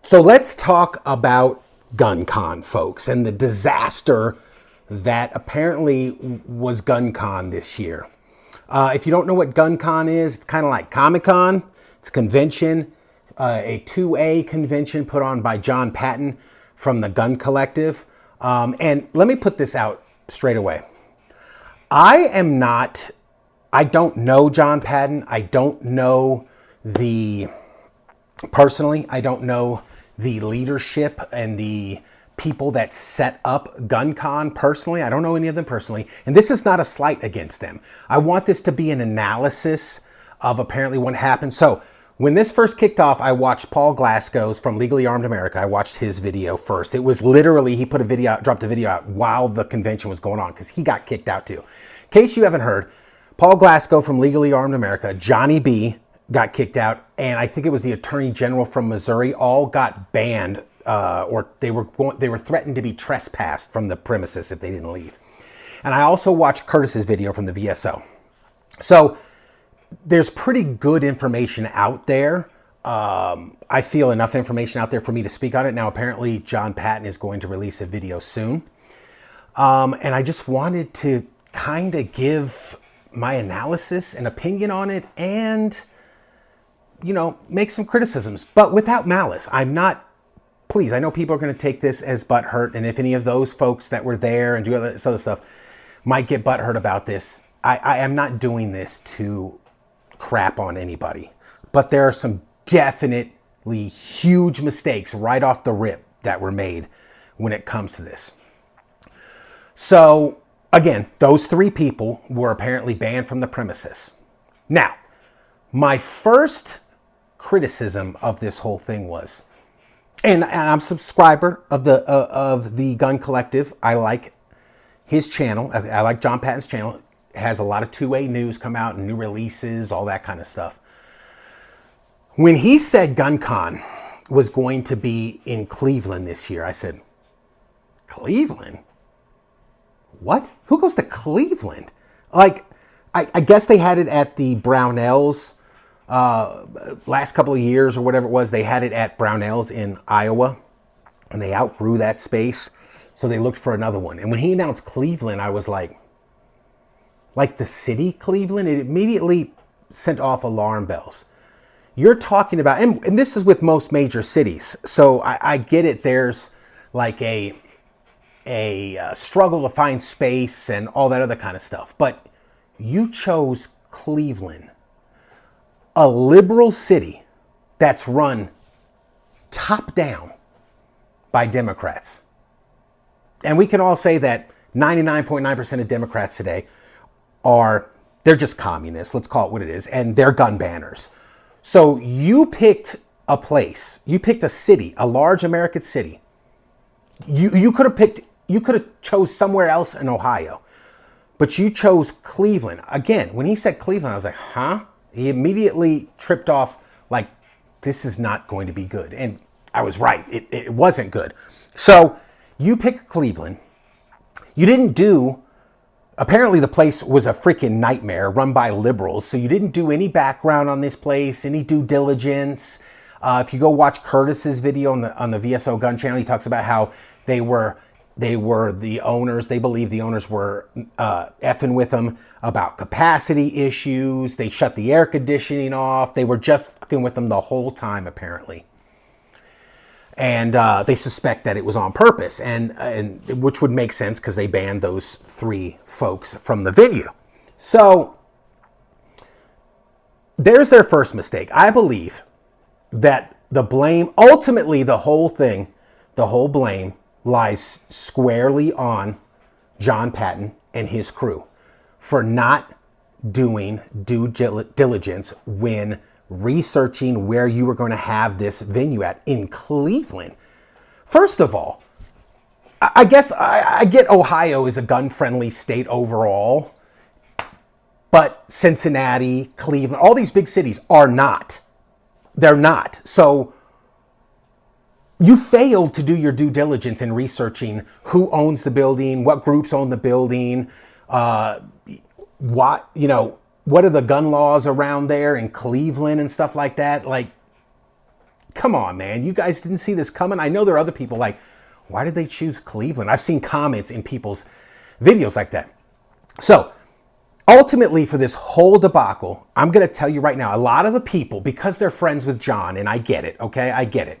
So let's talk about GunCon, folks, and the disaster that apparently was GunCon this year. If you don't know what GunCon is, it's kind of like Comic-Con. It's a convention, a 2A convention put on by John Patton from the Gun Collective. And let me put this out straight away. I don't know John Patton. I don't know personally, I don't know the leadership and the people that set up GunCon personally. I don't know any of them personally. And this is not a slight against them. I want this to be an analysis of apparently what happened. So when this first kicked off, I watched Paul Glasgow's from Legally Armed America. I watched his video first. It was literally, he put a video out, dropped a video out while the convention was going on because he got kicked out too. In case you haven't heard, Paul Glasgow from Legally Armed America, Johnny B got kicked out, and I think it was the Attorney General from Missouri, all got banned, or they were threatened to be trespassed from the premises if they didn't leave. And I also watched Curtis's video from the VSO. So there's pretty good information out there. I feel enough information out there for me to speak on it. Now, apparently, John Patton is going to release a video soon. And I just wanted to kind of give my analysis and opinion on it and, you know, make some criticisms, but without malice. Please, I know people are going to take this as butthurt, and if any of those folks that were there and do this other stuff might get butthurt about this, I am not doing this to crap on anybody, but there are some definitely huge mistakes right off the rip that were made when it comes to this. So again, those three people were apparently banned from the premises. Now, my first criticism of this whole thing was, and I'm a subscriber of the Gun Collective. I like his channel. I like John Patton's channel. It has a lot of 2A news come out and new releases, all that kind of stuff. When he said GunCon was going to be in Cleveland this year, I said, Cleveland? What? Who goes to Cleveland? Like, I guess they had it at the Brownells last couple of years or whatever it was. They had it at Brownells in Iowa, and they outgrew that space, so they looked for another one. And when he announced Cleveland, I was like the city Cleveland, it immediately sent off alarm bells. You're talking about, and this is with most major cities, so I get it. There's like a struggle to find space and all that other kind of stuff. But you chose Cleveland, a liberal city that's run top down by Democrats. And we can all say that 99.9% of Democrats today they're just communists, let's call it what it is, and they're gun banners. So you picked a place, you picked a city, a large American city. You could have chose somewhere else in Ohio, but you chose Cleveland. Again, when he said Cleveland, I was like, huh? He immediately tripped off like, this is not going to be good. And I was right. It wasn't good. So you picked Cleveland. You didn't apparently the place was a freaking nightmare run by liberals. So you didn't do any background on this place, any due diligence. If you go watch Curtis's video on the VSO Gun channel, he talks about how they were the owners. They believe the owners were effing with them about capacity issues. They shut the air conditioning off. They were just fucking with them the whole time, apparently. And they suspect that it was on purpose, and which would make sense because they banned those three folks from the venue. So there's their first mistake. I believe that the blame, ultimately the whole blame lies squarely on John Patton and his crew for not doing due diligence when researching where you were going to have this venue at in Cleveland. First of all, I guess I get Ohio is a gun-friendly state overall, but Cincinnati, Cleveland, all these big cities are not. They're not. So you failed to do your due diligence in researching who owns the building, what groups own the building, what are the gun laws around there in Cleveland and stuff like that. Like, come on, man. You guys didn't see this coming? I know there are other people like, why did they choose Cleveland? I've seen comments in people's videos like that. So ultimately, for this whole debacle, I'm going to tell you right now, a lot of the people, because they're friends with John, and I get it, okay? I get it.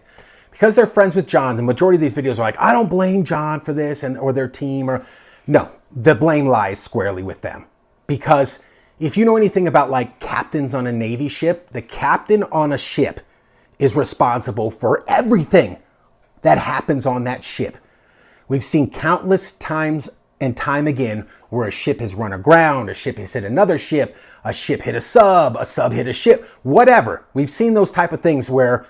Because they're friends with John, the majority of these videos are like, I don't blame John for this or their team. Or no, the blame lies squarely with them. Because if you know anything about like captains on a Navy ship, the captain on a ship is responsible for everything that happens on that ship. We've seen countless times and time again where a ship has run aground, a ship has hit another ship, a ship hit a sub hit a ship, whatever. We've seen those type of things where,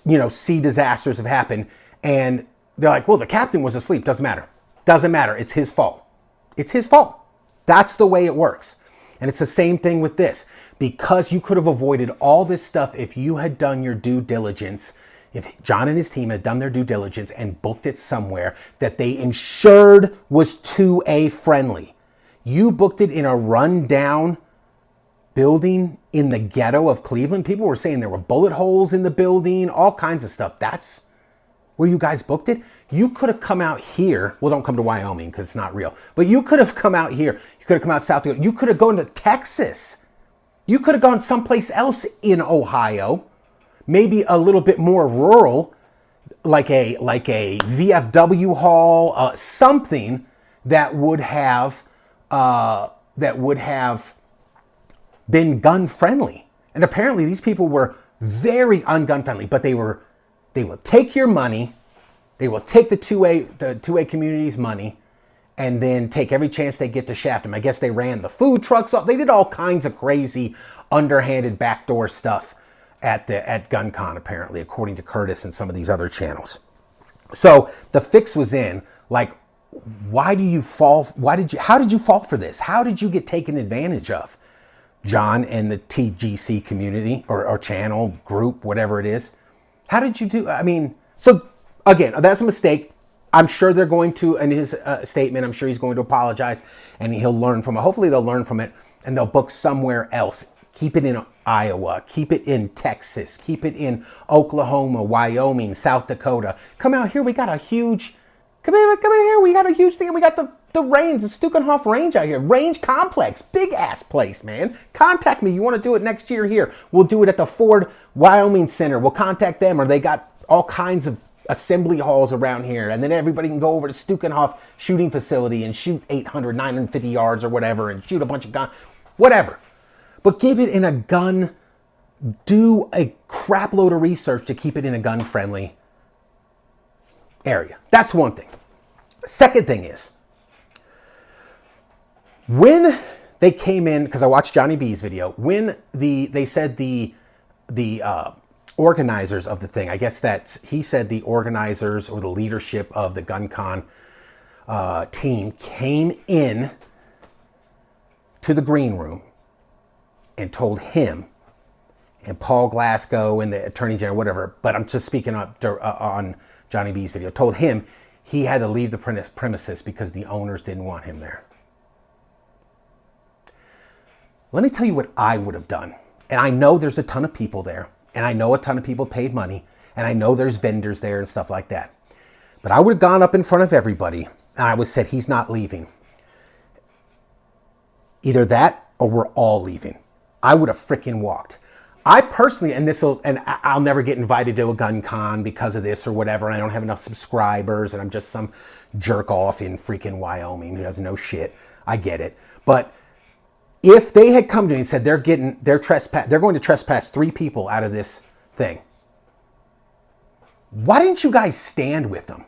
you know, sea disasters have happened and they're like, well, the captain was asleep. Doesn't matter. Doesn't matter. It's his fault. It's his fault. That's the way it works. And it's the same thing with this. Because you could have avoided all this stuff if you had done your due diligence, if John and his team had done their due diligence and booked it somewhere that they ensured was 2A friendly. You booked it in a rundown building in the ghetto of Cleveland. People were saying there were bullet holes in the building, all kinds of stuff. That's where you guys booked it. You could have come out here. Well, don't come to Wyoming because it's not real. But you could have come out here. You could have come out South Dakota. You could have gone to Texas. You could have gone someplace else in Ohio. Maybe a little bit more rural, like a VFW hall, something that would have been gun friendly. And apparently these people were very un-gun friendly, but they will take your money, they will take the 2A community's money, and then take every chance they get to shaft them. I guess they ran the food trucks off. They did all kinds of crazy, underhanded, backdoor stuff at GunCon, apparently, according to Curtis and some of these other channels. So the fix was in. Like, how did you fall for this? How did you get taken advantage of? John and the TGC community or channel group, whatever it is. How did you do? I mean, so again, that's a mistake. I'm sure they're going to, in his statement, I'm sure he's going to apologize and he'll learn from it. Hopefully they'll learn from it and they'll book somewhere else. Keep it in Iowa, keep it in Texas, keep it in Oklahoma, Wyoming, South Dakota. Come out here, we got a huge, come here, we got a huge thing. We got the range, the Stukenhof Range out here. Range Complex, big ass place, man. Contact me, you want to do it next year here. We'll do it at the Ford Wyoming Center. We'll contact them, or they got all kinds of assembly halls around here. And then everybody can go over to Stukenhof shooting facility and shoot 800, 950 yards or whatever and shoot a bunch of guns, whatever. But keep it in a gun, do a crap load of research to keep it in a gun-friendly area. That's one thing. Second thing is, when they came in, because I watched Johnny B's video, when they said the organizers of the thing, I guess he said the organizers or the leadership of the GunCon team came in to the green room and told him and Paul Glasgow and the Attorney General, whatever, but I'm just speaking on Johnny B's video, told him he had to leave the premises because the owners didn't want him there. Let me tell you what I would have done. And I know there's a ton of people there, and I know a ton of people paid money, and I know there's vendors there and stuff like that. But I would have gone up in front of everybody, and I would have said, he's not leaving. Either that or we're all leaving. I would have freaking walked. I personally, and I'll never get invited to a gun con because of this or whatever. And I don't have enough subscribers and I'm just some jerk off in freaking Wyoming who doesn't know shit. I get it. But if they had come to me and said they're going to trespass 3 people out of this thing, why didn't you guys stand with them?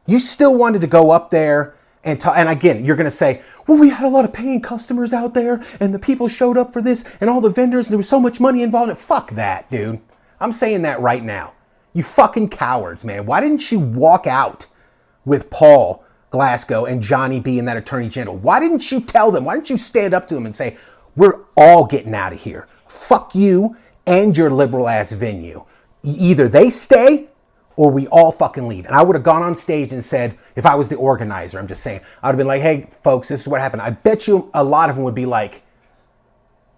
You still wanted to go up there and again, you're going to say, well, we had a lot of paying customers out there and the people showed up for this and all the vendors, and there was so much money involved in it. Fuck that, dude. I'm saying that right now. You fucking cowards, man. Why didn't you walk out with Paul Glasgow and Johnny B and that Attorney General? Why didn't you tell them? Why didn't you stand up to them and say, we're all getting out of here. Fuck you and your liberal ass venue. Either they stay or we all fucking leave. And I would have gone on stage and said, if I was the organizer, I'm just saying, I would have been like, hey, folks, this is what happened. I bet you a lot of them would be like,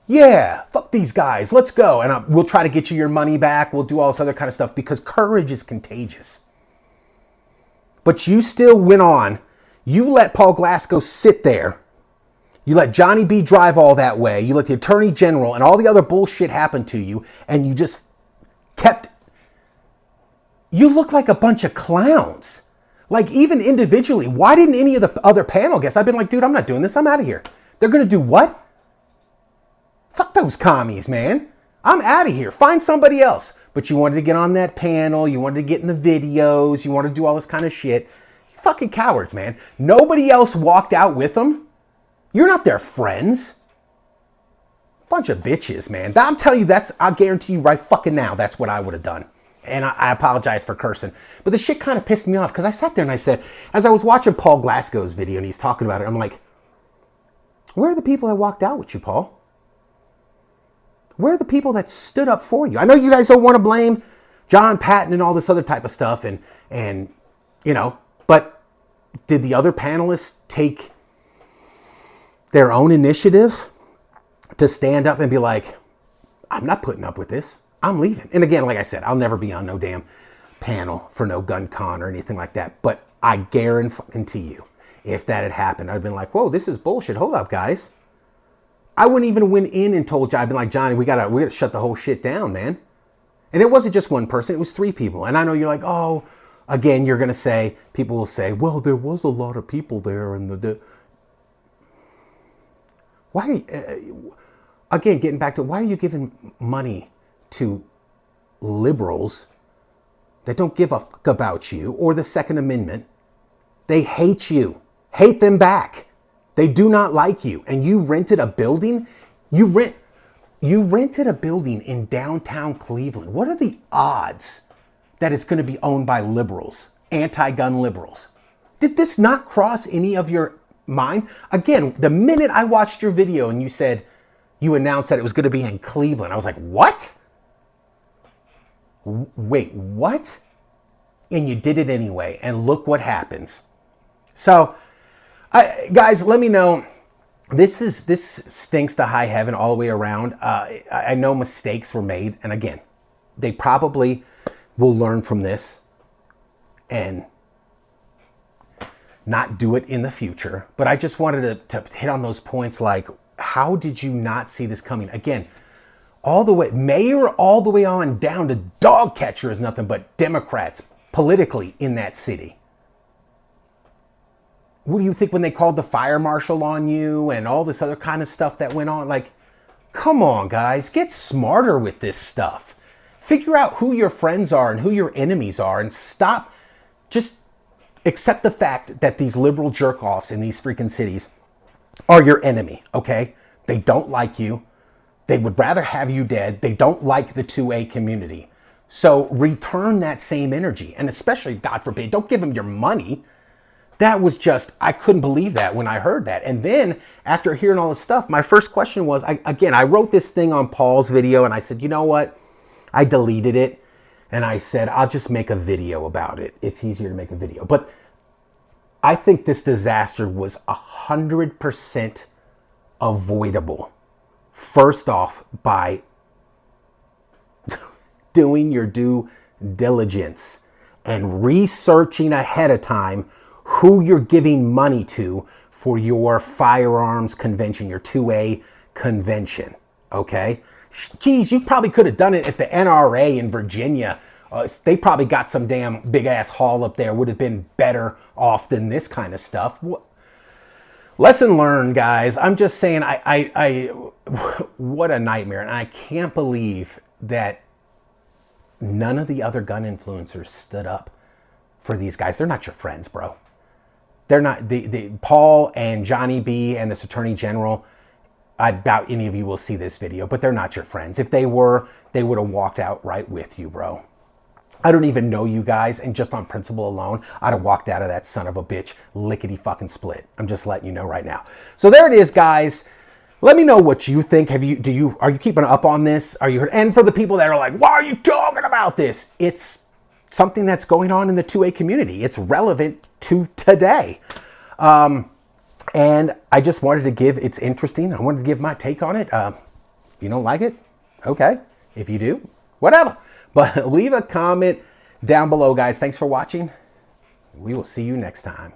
yeah, fuck these guys, let's go. And we'll try to get you your money back. We'll do all this other kind of stuff because courage is contagious. But you still went on. You let Paul Glasgow sit there. You let Johnny B drive all that way. You let the Attorney General and all the other bullshit happen to you. And you just kept... You look like a bunch of clowns. Like, even individually, why didn't any of the other panel guests? I've been like, dude, I'm not doing this. I'm out of here. They're going to do what? Fuck those commies, man. I'm out of here. Find somebody else. But you wanted to get on that panel. You wanted to get in the videos. You wanted to do all this kind of shit. You fucking cowards, man. Nobody else walked out with them. You're not their friends. Bunch of bitches, man. I'm telling you, I guarantee you right fucking now, that's what I would have done. And I apologize for cursing. But the shit kind of pissed me off because I sat there and I said, as I was watching Paul Glasgow's video and he's talking about it, I'm like, where are the people that walked out with you, Paul? Where are the people that stood up for you? I know you guys don't want to blame John Patton and all this other type of stuff and you know, but did the other panelists take their own initiative to stand up and be like, I'm not putting up with this. I'm leaving. And again, like I said, I'll never be on no damn panel for no GunCon or anything like that. But I guarantee you, if that had happened, I'd been like, whoa, this is bullshit. Hold up, guys. I wouldn't even went in and told you. I'd been like, Johnny, we gotta shut the whole shit down, man. And it wasn't just one person. It was 3 people. And I know you're like, oh, again, you're going to say, people will say, well, there was a lot of people there. And why are you, again, getting back to, why are you giving money to liberals that don't give a fuck about you or the Second Amendment? They hate you. Hate them back. They do not like you. And you rented a building? You rented a building in downtown Cleveland. What are the odds that it's going to be owned by liberals, anti-gun liberals? Did this not cross any of your mind? Again, the minute I watched your video and you said, you announced that it was going to be in Cleveland, I was like, what? Wait, what? And you did it anyway. And look what happens. So, guys, let me know. This stinks to high heaven all the way around. I know mistakes were made. And again, they probably will learn from this and not do it in the future. But I just wanted to hit on those points like, how did you not see this coming? Again, all the way, mayor all the way on down to dog catcher is nothing but Democrats politically in that city. What do you think when they called the fire marshal on you and all this other kind of stuff that went on? Like, come on, guys, get smarter with this stuff. Figure out who your friends are and who your enemies are and stop. Just accept the fact that these liberal jerk-offs in these freaking cities are your enemy, okay? They don't like you. They would rather have you dead. They don't like the 2A community. So return that same energy. And especially, God forbid, don't give them your money. That was just, I couldn't believe that when I heard that. And then after hearing all this stuff, my first question was, I wrote this thing on Paul's video and I said, you know what? I deleted it. And I said, I'll just make a video about it. It's easier to make a video. But I think this disaster was 100% avoidable. First off, by doing your due diligence and researching ahead of time who you're giving money to for your firearms convention, your 2A convention, okay? Geez, you probably could have done it at the NRA in Virginia. They probably got some damn big-ass hall up there. Would have been better off than this kind of stuff. Lesson learned, guys. I'm just saying, what a nightmare. And I can't believe that none of the other gun influencers stood up for these guys. They're not your friends, bro. They're not. Paul and Johnny B and this Attorney General, I doubt any of you will see this video, but they're not your friends. If they were, they would have walked out right with you, bro. I don't even know you guys, and just on principle alone, I'd have walked out of that son of a bitch lickety fucking split. I'm just letting you know right now. So there it is, guys. Let me know what you think. Are you keeping up on this? And for the people that are like, why are you talking about this? It's something that's going on in the 2A community. It's relevant to today. And I just wanted to it's interesting. I wanted to give my take on it. If you don't like it, okay. If you do, whatever. But leave a comment down below, guys. Thanks for watching. We will see you next time.